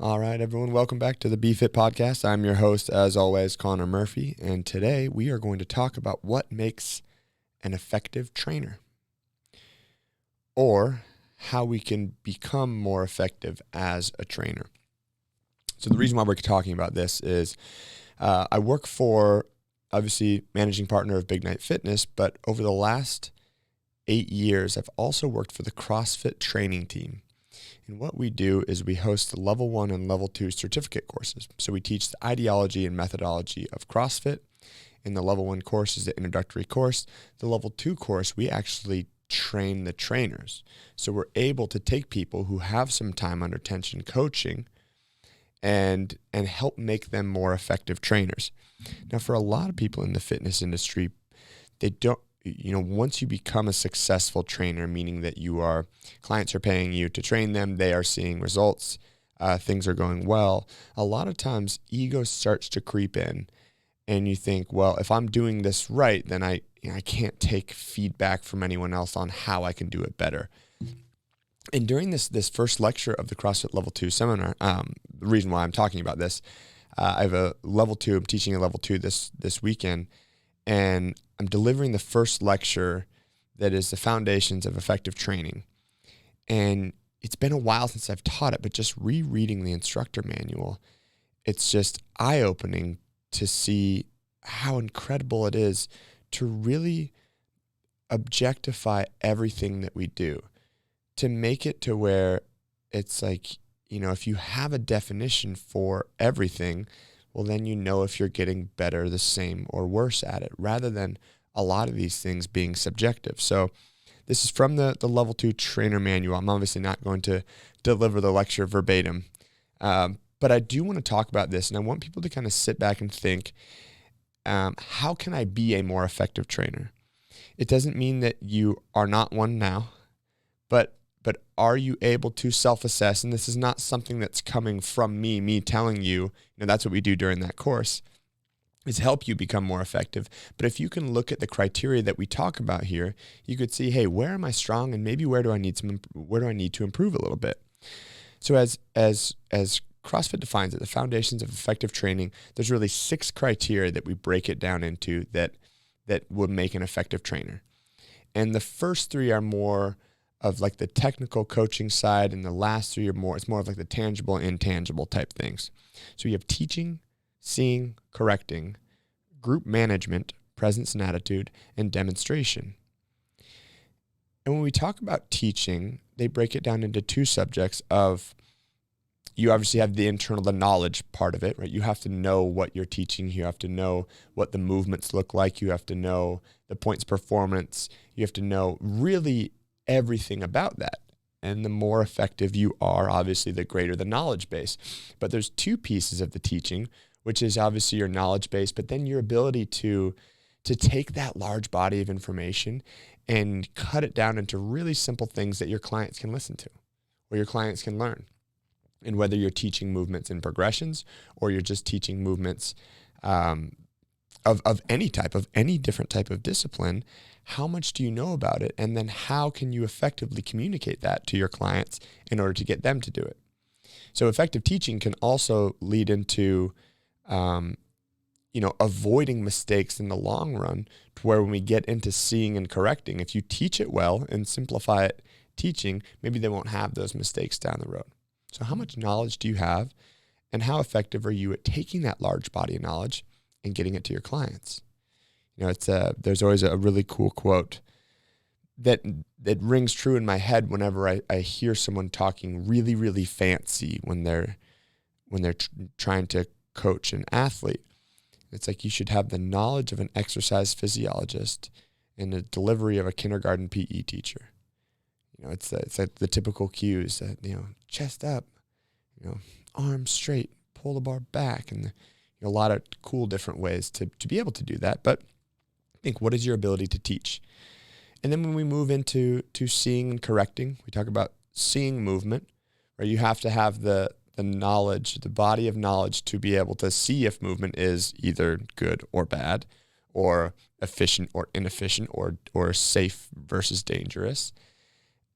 All right, everyone, welcome back to the BeFit Podcast. I'm your host, as always, Conor Murphy, and today we are going to talk about what makes an effective trainer, or how we can become more effective as a trainer. So the reason why we're talking about this is I work for, obviously, managing partner of Big Night Fitness, but over the last 8 years, I've also worked for the CrossFit training team. And what we do is we host the Level 1 and Level 2 certificate courses. So we teach the ideology and methodology of CrossFit. And the Level 1 course is the introductory course. The Level 2 course, we actually train the trainers. So we're able to take people who have some time under tension coaching and help make them more effective trainers. Now, for a lot of people in the fitness industry, they don't, once you become a successful trainer, meaning that clients are paying you to train them, they are seeing results, things are going well, a lot of times ego starts to creep in and you think, well, if I'm doing this right, then I can't take feedback from anyone else on how I can do it better. And during this first lecture of the CrossFit Level 2 seminar, the reason why I'm talking about this, I have a Level 2, I'm teaching a Level 2 this weekend, and I'm delivering the first lecture that is the foundations of effective training. And it's been a while since I've taught it, but just rereading the instructor manual, it's just eye-opening to see how incredible it is to really objectify everything that we do, to make it to where it's like, if you have a definition for everything, well, then if you're getting better, the same, or worse at it, rather than a lot of these things being subjective. So this is from the Level 2 trainer manual. I'm obviously not going to deliver the lecture verbatim, but I do want to talk about this, and I want people to kind of sit back and think, how can I be a more effective trainer? It doesn't mean that you are not one now, but are you able to self-assess? And this is not something that's coming from me telling you, that's what we do during that course, is help you become more effective. But if you can look at the criteria that we talk about here, you could see, hey, where am I strong, and maybe where do I need to improve a little bit? So as CrossFit defines it, the foundations of effective training, there's really 6 criteria that we break it down into that would make an effective trainer. And the first 3 are more of like the technical coaching side, and the last 3 are it's more of like the tangible, intangible type things. So you have teaching, seeing, correcting, group management, presence and attitude, and demonstration. And when we talk about teaching, they break it down into 2 subjects of, you obviously have the knowledge part of it, right? You have to know what you're teaching. You have to know what the movements look like. You have to know the points performance. You have to know really everything about that. And the more effective you are, obviously, the greater the knowledge base. But there's 2 pieces of the teaching, which is obviously your knowledge base, but then your ability to take that large body of information and cut it down into really simple things that your clients can listen to, or your clients can learn. And whether you're teaching movements and progressions, or you're just teaching movements of any type, of any different type of discipline, how much do you know about it? And then how can you effectively communicate that to your clients in order to get them to do it? So effective teaching can also lead into, avoiding mistakes in the long run, to where when we get into seeing and correcting, if you teach it well and simplify it teaching, maybe they won't have those mistakes down the road. So how much knowledge do you have, and how effective are you at taking that large body of knowledge and getting it to your clients? There's always a really cool quote that rings true in my head whenever I hear someone talking really, really fancy when they're trying to coach an athlete. It's like, you should have the knowledge of an exercise physiologist and the delivery of a kindergarten PE teacher. It's like the typical cues that, chest up, arms straight, pull the bar back, and a lot of cool different ways to be able to do that. But think, what is your ability to teach? And then when we move into seeing and correcting, we talk about seeing movement, where you have to have the knowledge, the body of knowledge, to be able to see if movement is either good or bad, or efficient or inefficient, or safe versus dangerous.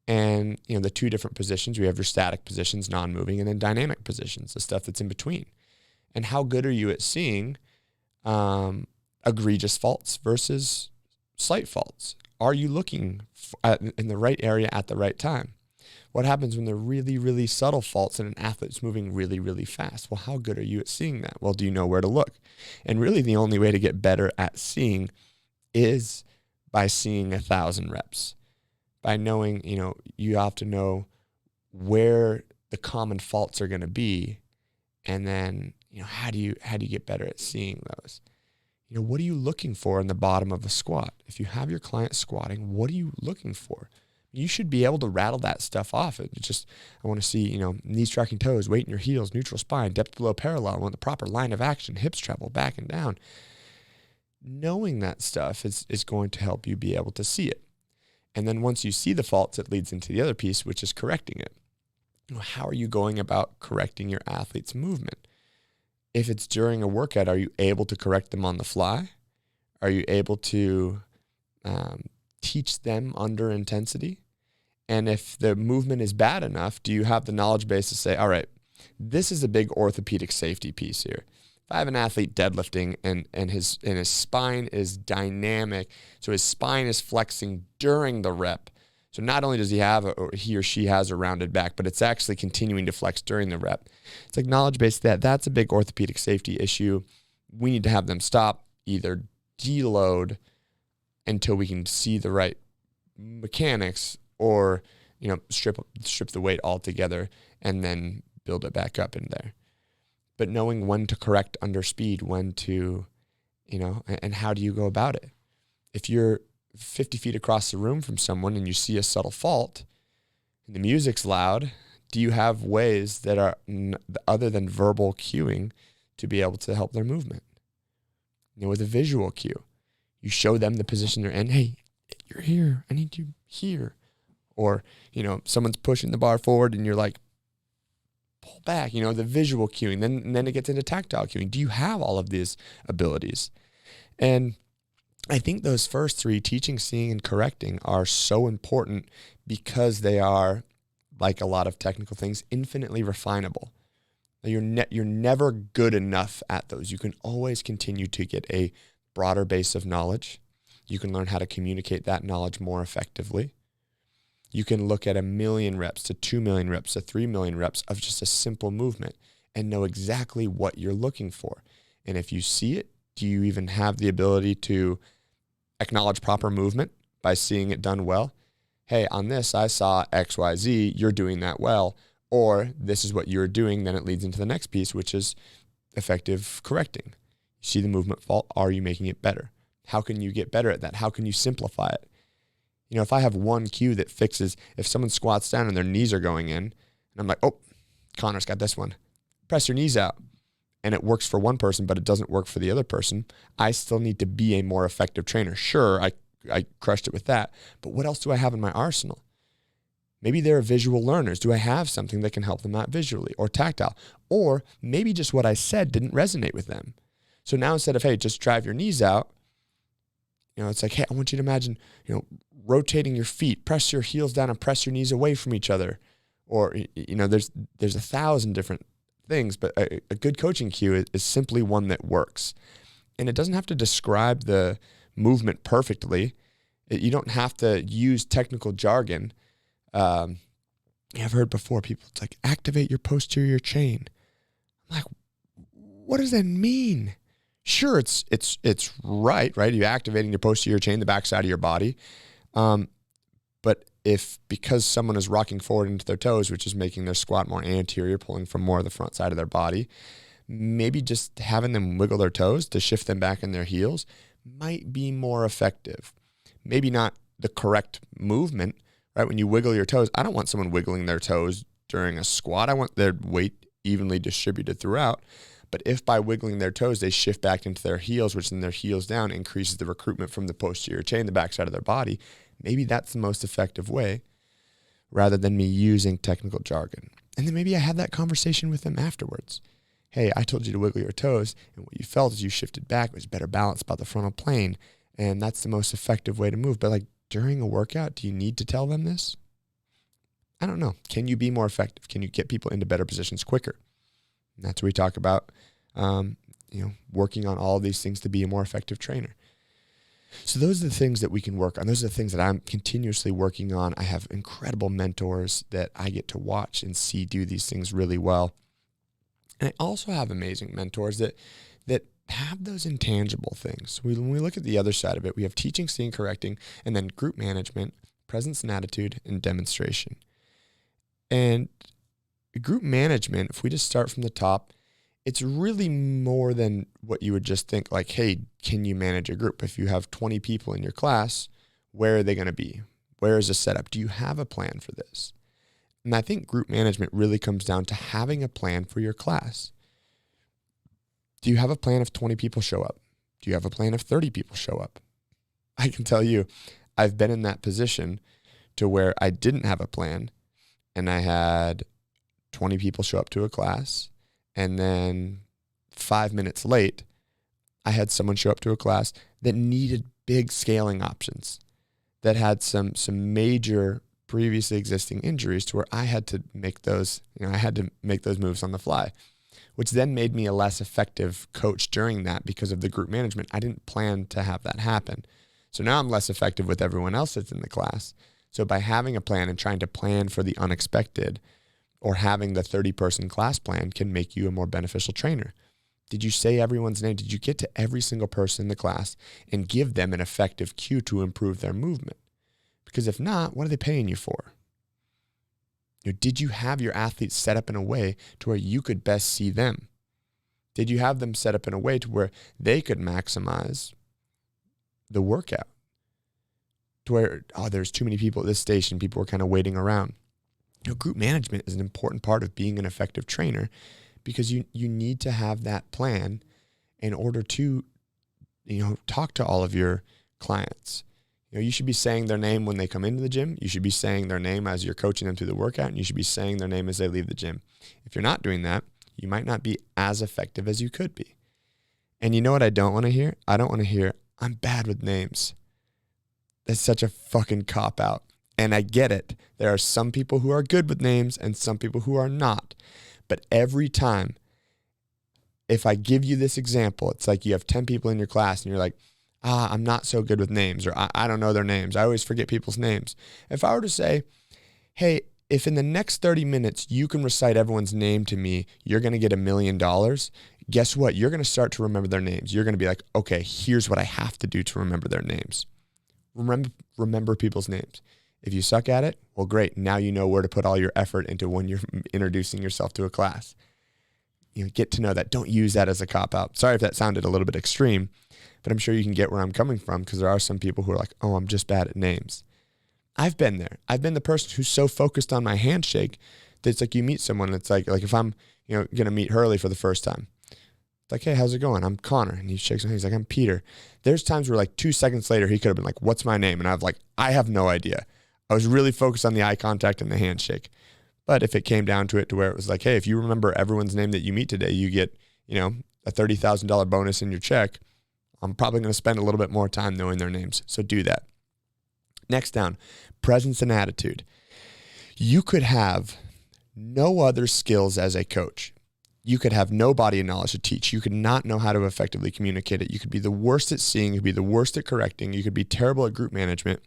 And, the two different positions, we have your static positions, non-moving, and then dynamic positions, the stuff that's in between. And how good are you at seeing egregious faults versus slight faults? Are you looking in the right area at the right time? What happens when they're really, really subtle faults and an athlete's moving really, really fast? Well, how good are you at seeing that? Well, do you know where to look? And really the only way to get better at seeing is by seeing 1,000 reps. By knowing, you have to know where the common faults are going to be. And then, how do you get better at seeing those? What are you looking for in the bottom of a squat? If you have your client squatting, what are you looking for? You should be able to rattle that stuff off. I want to see, knees tracking toes, weight in your heels, neutral spine, depth below parallel, I want the proper line of action, hips travel back and down. Knowing that stuff is going to help you be able to see it. And then once you see the faults, it leads into the other piece, which is correcting it. How are you going about correcting your athlete's movement? If it's during a workout, are you able to correct them on the fly? Are you able to teach them under intensity? And if the movement is bad enough, do you have the knowledge base to say, all right, this is a big orthopedic safety piece here. If I have an athlete deadlifting and his spine is dynamic, so his spine is flexing during the rep. So not only does he or she has a rounded back, but it's actually continuing to flex during the rep. It's like knowledge base that's a big orthopedic safety issue. We need to have them stop, either deload until we can see the right mechanics, or strip the weight altogether and then build it back up in there. But knowing when to correct under speed, when to, and how do you go about it? If you're 50 feet across the room from someone and you see a subtle fault and the music's loud, do you have ways that are other than verbal cueing to be able to help their movement? With a visual cue, you show them the position they're in. Hey, you're here. I need you here. Or, someone's pushing the bar forward and you're like, pull back, the visual cueing. Then it gets into tactile cueing. Do you have all of these abilities? And I think those first three, teaching, seeing, and correcting, are so important because they are, like a lot of technical things, infinitely refinable. You're never good enough at those. You can always continue to get a broader base of knowledge. You can learn how to communicate that knowledge more effectively. You can look at 1 million reps to 2 million reps to 3 million reps of just a simple movement and know exactly what you're looking for. And if you see it, do you even have the ability to acknowledge proper movement by seeing it done well? Hey, on this, I saw XYZ, you're doing that well, or this is what you're doing. Then it leads into the next piece, which is effective correcting. You see the movement fault, are you making it better? How can you get better at that? How can you simplify it? If I have one cue that fixes, if someone squats down and their knees are going in, and I'm like, oh, Conor's got this one. Press your knees out. And it works for one person, but it doesn't work for the other person. I still need to be a more effective trainer. Sure, I crushed it with that, but what else do I have in my arsenal? Maybe they're visual learners. Do I have something that can help them out visually or tactile? Or maybe just what I said didn't resonate with them. So now instead of, hey, just drive your knees out, it's like, hey, I want you to imagine, rotating your feet, press your heels down and press your knees away from each other. Or, there's 1,000 different things, but a good coaching cue is simply one that works. And it doesn't have to describe the movement perfectly. You don't have to use technical jargon. I've heard before people, it's like, activate your posterior chain. I'm like, what does that mean? Sure, it's right? You're activating your posterior chain, the backside of your body. But because someone is rocking forward into their toes, which is making their squat more anterior, pulling from more of the front side of their body, maybe just having them wiggle their toes to shift them back in their heels might be more effective. Maybe not the correct movement, right? When you wiggle your toes, I don't want someone wiggling their toes during a squat. I want their weight evenly distributed throughout. But if by wiggling their toes, they shift back into their heels, which then their heels down increases the recruitment from the posterior chain, the backside of their body, maybe that's the most effective way rather than me using technical jargon. And then maybe I have that conversation with them afterwards. Hey, I told you to wiggle your toes, and what you felt is you shifted back. It was better balance about the frontal plane, and that's the most effective way to move. But during a workout, do you need to tell them this? I don't know. Can you be more effective? Can you get people into better positions quicker? And that's what we talk about, working on all of these things to be a more effective trainer. So those are the things that we can work on. Those are the things that I'm continuously working on. I have incredible mentors that I get to watch and see do these things really well. And I also have amazing mentors that have those intangible things. When we look at the other side of it, we have teaching, seeing, correcting, and then group management, presence and attitude, and demonstration. And group management, if we just start from the top, it's really more than what you would just think like, hey, can you manage a group? If you have 20 people in your class, where are they going to be? Where is the setup? Do you have a plan for this? And I think group management really comes down to having a plan for your class. Do you have a plan if 20 people show up? Do you have a plan if 30 people show up? I can tell you, I've been in that position to where I didn't have a plan and I had 20 people show up to a class. And then 5 minutes late, I had someone show up to a class that needed big scaling options, that had some major previously existing injuries to where I had to make those, moves on the fly, which then made me a less effective coach during that because of the group management. I didn't plan to have that happen. So now I'm less effective with everyone else that's in the class. So by having a plan and trying to plan for the unexpected, or having the 30-person class plan, can make you a more beneficial trainer. Did you say everyone's name? Did you get to every single person in the class and give them an effective cue to improve their movement? Because if not, what are they paying you for? Did you have your athletes set up in a way to where you could best see them? Did you have them set up in a way to where they could maximize the workout? To where, there's too many people at this station, people are kind of waiting around. Group management is an important part of being an effective trainer because you need to have that plan in order to, talk to all of your clients. You should be saying their name when they come into the gym. You should be saying their name as you're coaching them through the workout, and you should be saying their name as they leave the gym. If you're not doing that, you might not be as effective as you could be. And you know what I don't want to hear? I don't want to hear, I'm bad with names. That's such a fucking cop-out. And I get it. There are some people who are good with names and some people who are not. But every time, if I give you this example, it's like you have 10 people in your class and you're like, I'm not so good with names, or I don't know their names. I always forget people's names. If I were to say, hey, if in the next 30 minutes you can recite everyone's name to me, you're going to get $1 million. Guess what? You're going to start to remember their names. You're going to be like, okay, here's what I have to do to remember their names. Remember people's names. If you suck at it, well, great. Now you know where to put all your effort into when you're introducing yourself to a class. Get to know that. Don't use that as a cop-out. Sorry if that sounded a little bit extreme, but I'm sure you can get where I'm coming from because there are some people who are like, oh, I'm just bad at names. I've been there. I've been the person who's so focused on my handshake that it's like you meet someone and it's like if I'm going to meet Hurley for the first time. It's like, hey, how's it going? I'm Conor. And he shakes my hand. He's like, I'm Peter. There's times where like 2 seconds later, he could have been like, what's my name? And I have no idea. I was really focused on the eye contact and the handshake. But if it came down to it to where it was like, hey, if you remember everyone's name that you meet today, you get, a $30,000 bonus in your check. I'm probably going to spend a little bit more time knowing their names. So do that. Next down, presence and attitude. You could have no other skills as a coach. You could have no body of knowledge to teach. You could not know how to effectively communicate it. You could be the worst at seeing. You could be the worst at correcting. You could be terrible at group management.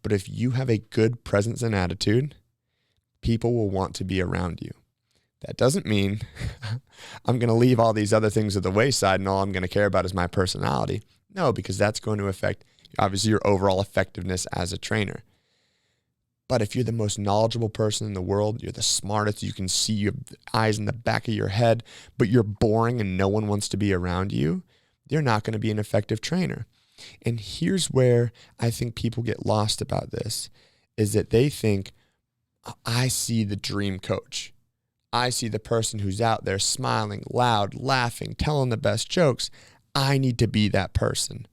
But if you have a good presence and attitude, people will want to be around you. That doesn't mean I'm going to leave all these other things at the wayside and all I'm going to care about is my personality. No, because that's going to affect, obviously, your overall effectiveness as a trainer. But if you're the most knowledgeable person in the world, you're the smartest, you can see your eyes in the back of your head, but you're boring and no one wants to be around you, you're not going to be an effective trainer. And here's where I think people get lost about this, is that they think, I see the dream coach. I see the person who's out there smiling, loud, laughing, telling the best jokes. I need to be that person.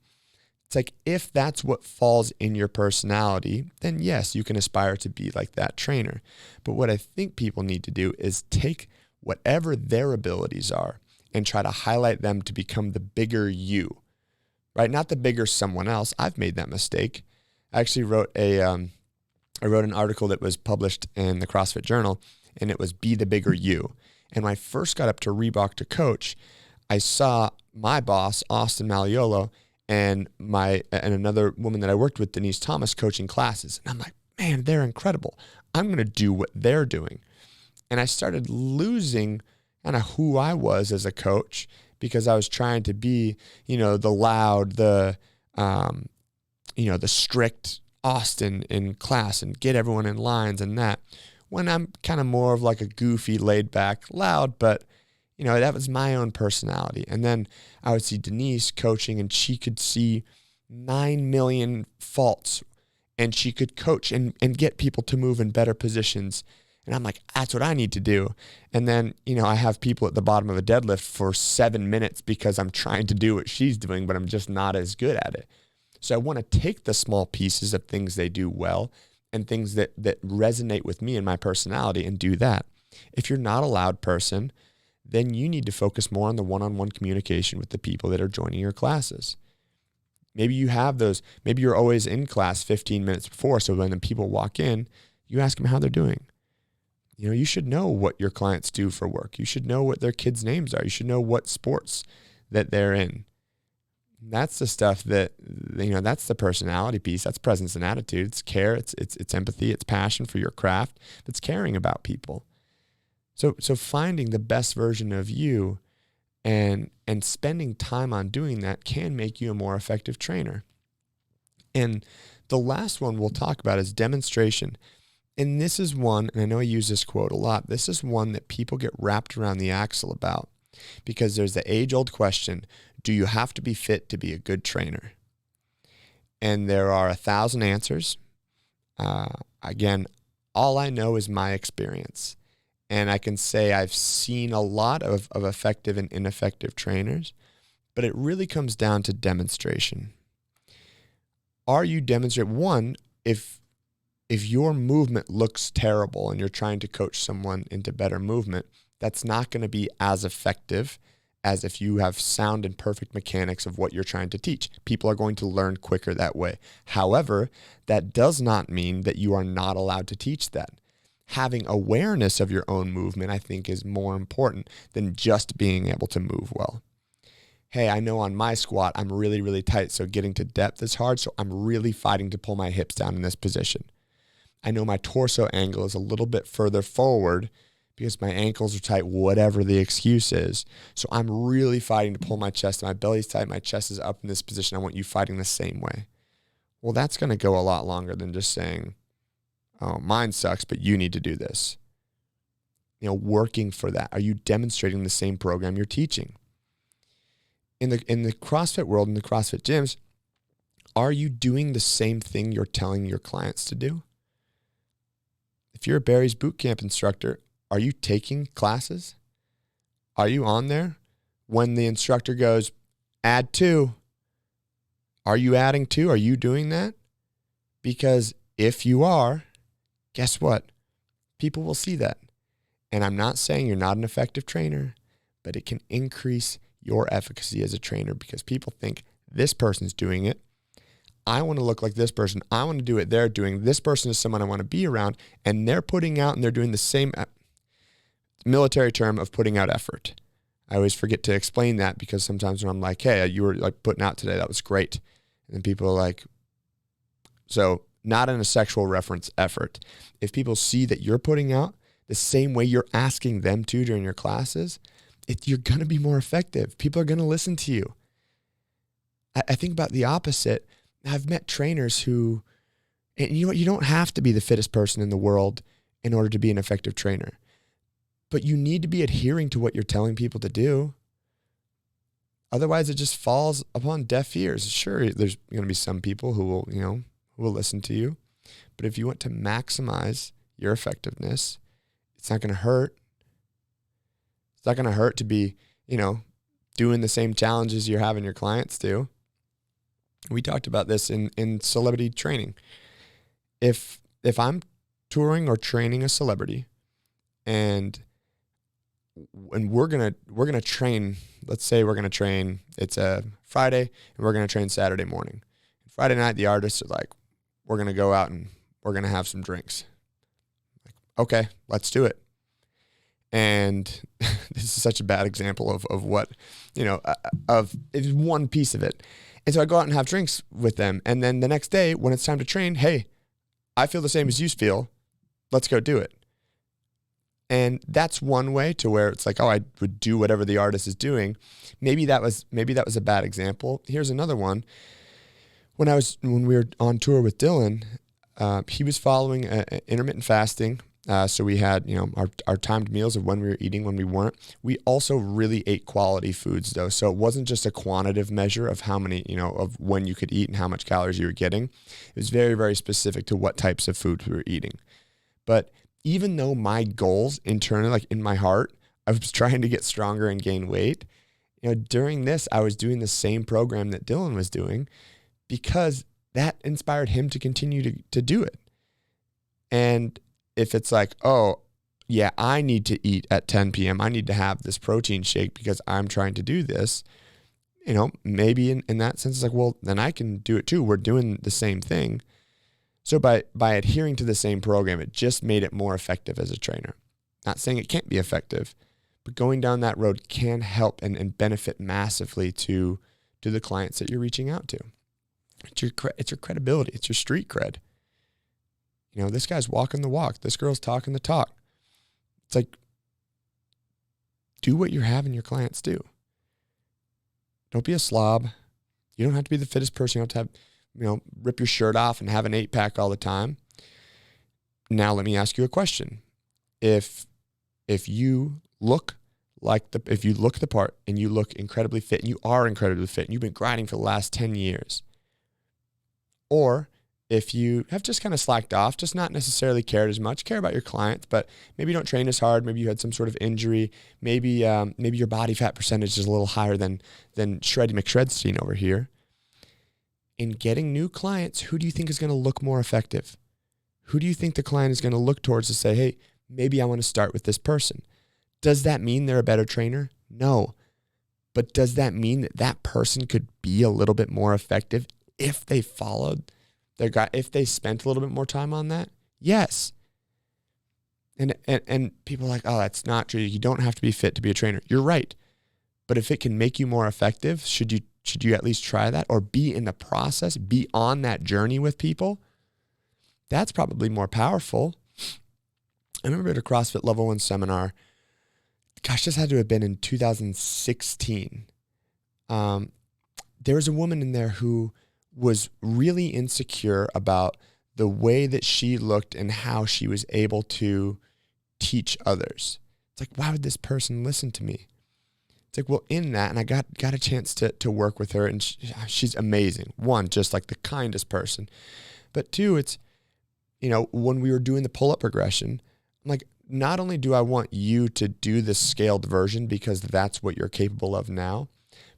It's like, if that's what falls in your personality, then yes, you can aspire to be like that trainer. But what I think people need to do is take whatever their abilities are and try to highlight them to become the bigger you, right? Not the bigger someone else. I've made that mistake. I actually wrote a I wrote an article that was published in the CrossFit Journal, and it was Be the Bigger You. And when I first got up to Reebok to coach, I saw my boss, Austin Maliolo, and another woman that I worked with, Denise Thomas, coaching classes. And I'm like, man, they're incredible. I'm going to do what they're doing. And I started losing kind of who I was as a coach because I was trying to be, the loud, the strict Austin in class and get everyone in lines and that, when I'm kind of more of like a goofy, laid back, loud, but that was my own personality. And then I would see Denise coaching, and she could see 9 million faults, and she could coach and get people to move in better positions. And I'm like, that's what I need to do. And then, I have people at the bottom of a deadlift for 7 minutes because I'm trying to do what she's doing, but I'm just not as good at it. So I want to take the small pieces of things they do well and things that resonate with me and my personality and do that. If you're not a loud person, then you need to focus more on the one-on-one communication with the people that are joining your classes. Maybe you have those, maybe you're always in class 15 minutes before, so when the people walk in, you ask them how they're doing. You should know what your clients do for work. You should know what their kids' names are. You should know what sports that they're in. That's the stuff that, that's the personality piece. That's presence and attitude. It's care. It's empathy. It's passion for your craft. It's caring about people. So finding the best version of you and spending time on doing that can make you a more effective trainer. And the last one we'll talk about is demonstration. And this is one, and I know I use this quote a lot, this is one that people get wrapped around the axle about, because there's the age-old question, do you have to be fit to be a good trainer? And there are 1,000 answers. Again, all I know is my experience. And I can say I've seen a lot of effective and ineffective trainers, but it really comes down to demonstration. Are you demonstrating? One, if your movement looks terrible and you're trying to coach someone into better movement, that's not going to be as effective as if you have sound and perfect mechanics of what you're trying to teach. People are going to learn quicker that way. However, that does not mean that you are not allowed to teach that. Having awareness of your own movement, I think, is more important than just being able to move well. Hey, I know on my squat, I'm really, really tight, so getting to depth is hard, so I'm really fighting to pull my hips down in this position. I know my torso angle is a little bit further forward because my ankles are tight, whatever the excuse is. So I'm really fighting to pull my chest. My belly's tight, my chest is up in this position. I want you fighting the same way. Well, that's going to go a lot longer than just saying, oh, mine sucks, but you need to do this. Working for that. Are you demonstrating the same program you're teaching? In the CrossFit world, in the CrossFit gyms, are you doing the same thing you're telling your clients to do? If you're a Barry's Bootcamp instructor, are you taking classes? Are you on there? When the instructor goes, add 2, are you adding 2? Are you doing that? Because if you are, guess what? People will see that. And I'm not saying you're not an effective trainer, but it can increase your efficacy as a trainer because people think this person's doing it. I want to look like this person. I want to do what they're doing. This person is someone I want to be around, and they're putting out and they're doing the same military term of putting out effort. I always forget to explain that because sometimes when I'm like, hey, you were like putting out today, that was great. And then people are like, so not in a sexual reference effort. If people see that you're putting out the same way you're asking them to during your classes, you're going to be more effective. People are going to listen to you. I think about the opposite. I've met trainers who, and you don't have to be the fittest person in the world in order to be an effective trainer, but you need to be adhering to what you're telling people to do. Otherwise, it just falls upon deaf ears. Sure, there's going to be some people who will, who will listen to you, but if you want to maximize your effectiveness, it's not going to hurt. It's not going to hurt to be, doing the same challenges you're having your clients do. We talked about this in celebrity training. If I'm touring or training a celebrity and we're gonna train, let's say we're gonna train, it's a Friday and we're gonna train Saturday morning. Friday night the artists are like, we're gonna go out and we're going to have some drinks. Like, okay, let's do it. And this is such a bad example of what, it's one piece of it. And so I go out and have drinks with them. And then the next day when it's time to train, hey, I feel the same as you feel. Let's go do it. And that's one way to where it's like, oh, I would do whatever the artist is doing. Maybe that was a bad example. Here's another one. When we were on tour with Dylan, he was following intermittent fasting. So we had, our timed meals of when we were eating, when we weren't. We also really ate quality foods though. So it wasn't just a quantitative measure of how many, of when you could eat and how much calories you were getting. It was very, very specific to what types of foods we were eating. But even though my goals internally, like in my heart, I was trying to get stronger and gain weight, during this, I was doing the same program that Dylan was doing because that inspired him to continue to do it. And if it's like, oh, yeah, I need to eat at 10 p.m., I need to have this protein shake because I'm trying to do this, maybe in that sense, it's like, well, then I can do it too. We're doing the same thing. So by adhering to the same program, it just made it more effective as a trainer. Not saying it can't be effective, but going down that road can help and benefit massively to the clients that you're reaching out to. It's your credibility. It's your street cred. This guy's walking the walk. This girl's talking the talk. It's like, do what you're having your clients do. Don't be a slob. You don't have to be the fittest person. You don't have to have, rip your shirt off and have an 8-pack all the time. Now let me ask you a question. If you look the part and you look incredibly fit and you are incredibly fit and you've been grinding for the last 10 years, or if you have just kind of slacked off, just not necessarily cared as much, care about your clients, but maybe you don't train as hard, maybe you had some sort of injury, maybe your body fat percentage is a little higher than Shreddy McShredstein over here. In getting new clients, who do you think is going to look more effective? Who do you think the client is going to look towards to say, hey, maybe I want to start with this person? Does that mean they're a better trainer? No. But does that mean that person could be a little bit more effective if they followed their guy, if they spent a little bit more time on that? Yes. And people are like, oh, that's not true. You don't have to be fit to be a trainer. You're right. But if it can make you more effective, should you at least try that or be in the process, be on that journey with people? That's probably more powerful. I remember at a CrossFit Level 1 seminar, gosh, this had to have been in 2016. There was a woman in there who was really insecure about the way that she looked and how she was able to teach others. It's like, why would this person listen to me? It's like, well, in that, and I got a chance to work with her, and she's amazing. One, just like the kindest person. But two, it's, when we were doing the pull-up progression, I'm like, not only do I want you to do the scaled version because that's what you're capable of now,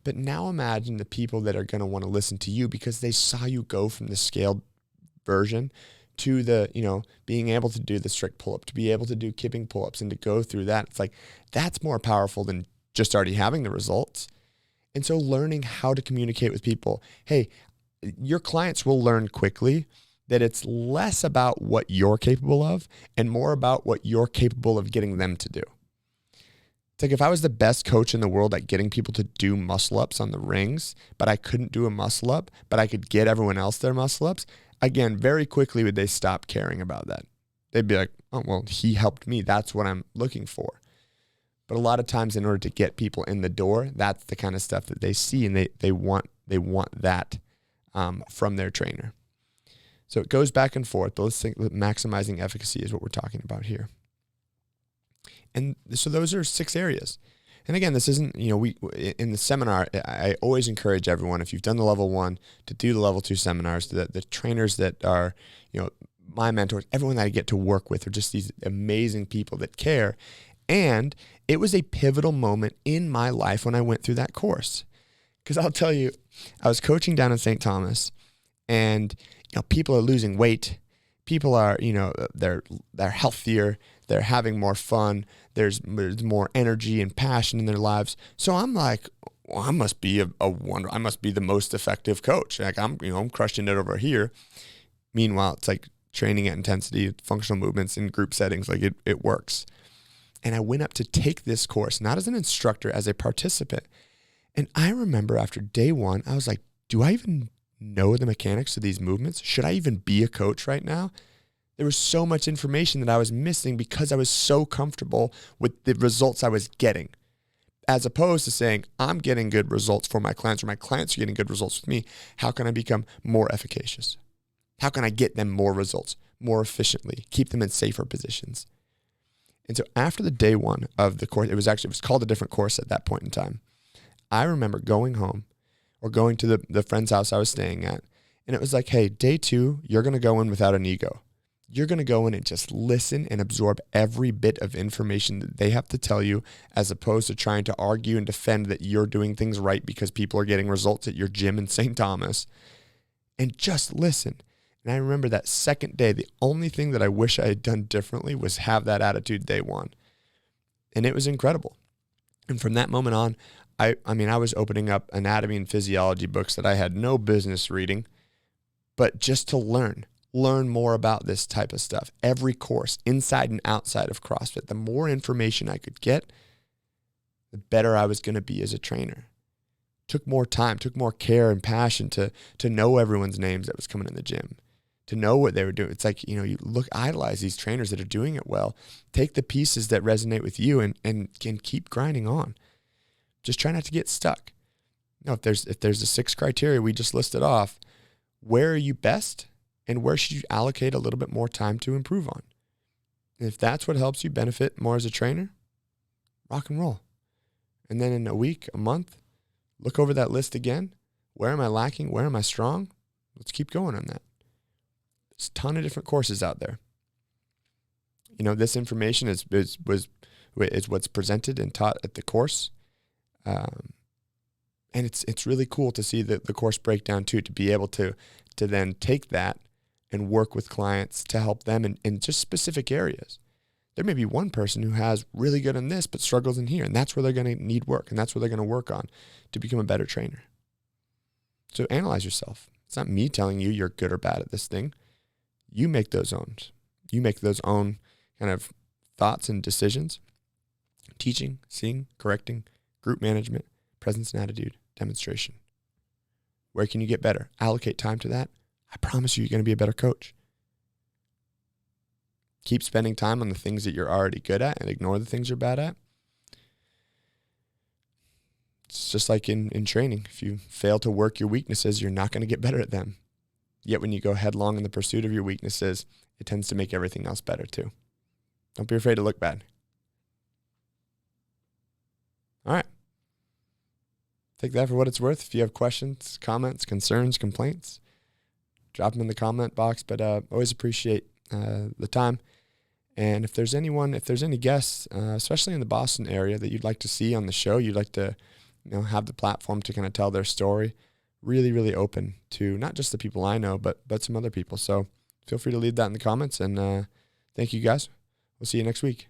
but now imagine the people that are going to want to listen to you because they saw you go from the scaled version to the, being able to do the strict pull-up, to be able to do kipping pull-ups and to go through that. It's like, that's more powerful than just already having the results. And so learning how to communicate with people, hey, your clients will learn quickly that it's less about what you're capable of and more about what you're capable of getting them to do. It's like if I was the best coach in the world at getting people to do muscle ups on the rings, but I couldn't do a muscle up, but I could get everyone else their muscle ups, again, very quickly would they stop caring about that. They'd be like, oh, well, he helped me. That's what I'm looking for. But a lot of times in order to get people in the door, that's the kind of stuff that they see and they want that from their trainer. So it goes back and forth. Those things, maximizing efficacy is what we're talking about here. And so those are 6 areas. And again, this isn't, we in the seminar, I always encourage everyone, if you've done the level 1, to do the level 2 seminars. The trainers that are, my mentors, everyone that I get to work with are just these amazing people that care. And it was a pivotal moment in my life when I went through that course. Because I'll tell you, I was coaching down in St. Thomas, and people are losing weight. People are, they're healthier. They're having more fun. There's more energy and passion in their lives. So I'm like, well, I must be a wonder. I must be the most effective coach. Like I'm crushing it over here. Meanwhile, it's like training at intensity, functional movements in group settings. Like it works. And I went up to take this course, not as an instructor, as a participant. And I remember after day one, I was like, do I even know the mechanics of these movements? Should I even be a coach right now? There was so much information that I was missing because I was so comfortable with the results I was getting, as opposed to saying, I'm getting good results for my clients, or my clients are getting good results with me. How can I become more efficacious? How can I get them more results more efficiently, keep them in safer positions? And so after the day one of the course, it was called a different course at that point in time. I remember going home or going to the friend's house I was staying at, and it was like, hey, day two, you're going to go in without an ego. You're going to go in and just listen and absorb every bit of information that they have to tell you, as opposed to trying to argue and defend that you're doing things right because people are getting results at your gym in St. Thomas. And just listen. And I remember that second day, the only thing that I wish I had done differently was have that attitude day one. And it was incredible. And from that moment on, I was opening up anatomy and physiology books that I had no business reading, but just to learn more about this type of stuff. Every course, inside and outside of CrossFit, the more information I could get, the better I was going to be as a trainer. Took more time, took more care and passion to know everyone's names that was coming in the gym, to know what they were doing. It's like, you idolize these trainers that are doing it well. Take the pieces that resonate with you and can keep grinding on. Just try not to get stuck. If there's the 6 criteria we just listed off, where are you best and where should you allocate a little bit more time to improve on? And if that's what helps you benefit more as a trainer, rock and roll. And then in a week, a month, look over that list again. Where am I lacking? Where am I strong? Let's keep going on that. There's a ton of different courses out there. This information is what's presented and taught at the course. And it's really cool to see the course breakdown too, to be able to then take that and work with clients to help them in just specific areas. There may be one person who has really good in this, but struggles in here, and that's where they're going to need work, and that's where they're going to work on to become a better trainer. So analyze yourself. It's not me telling you you're good or bad at this thing. You make those own. You make those own kind of thoughts and decisions. Teaching, seeing, correcting, group management, presence and attitude, demonstration. Where can you get better? Allocate time to that. I promise you're going to be a better coach. Keep spending time on the things that you're already good at and ignore the things you're bad at. It's just like in training. If you fail to work your weaknesses, you're not going to get better at them. Yet when you go headlong in the pursuit of your weaknesses, it tends to make everything else better too. Don't be afraid to look bad. All right. Take that for what it's worth. If you have questions, comments, concerns, complaints, drop them in the comment box. But always appreciate the time. And if there's any guests, especially in the Boston area, that you'd like to see on the show, you'd like to have the platform to kind of tell their story, really, really open to not just the people I know, but some other people. So feel free to leave that in the comments. And thank you guys. We'll see you next week.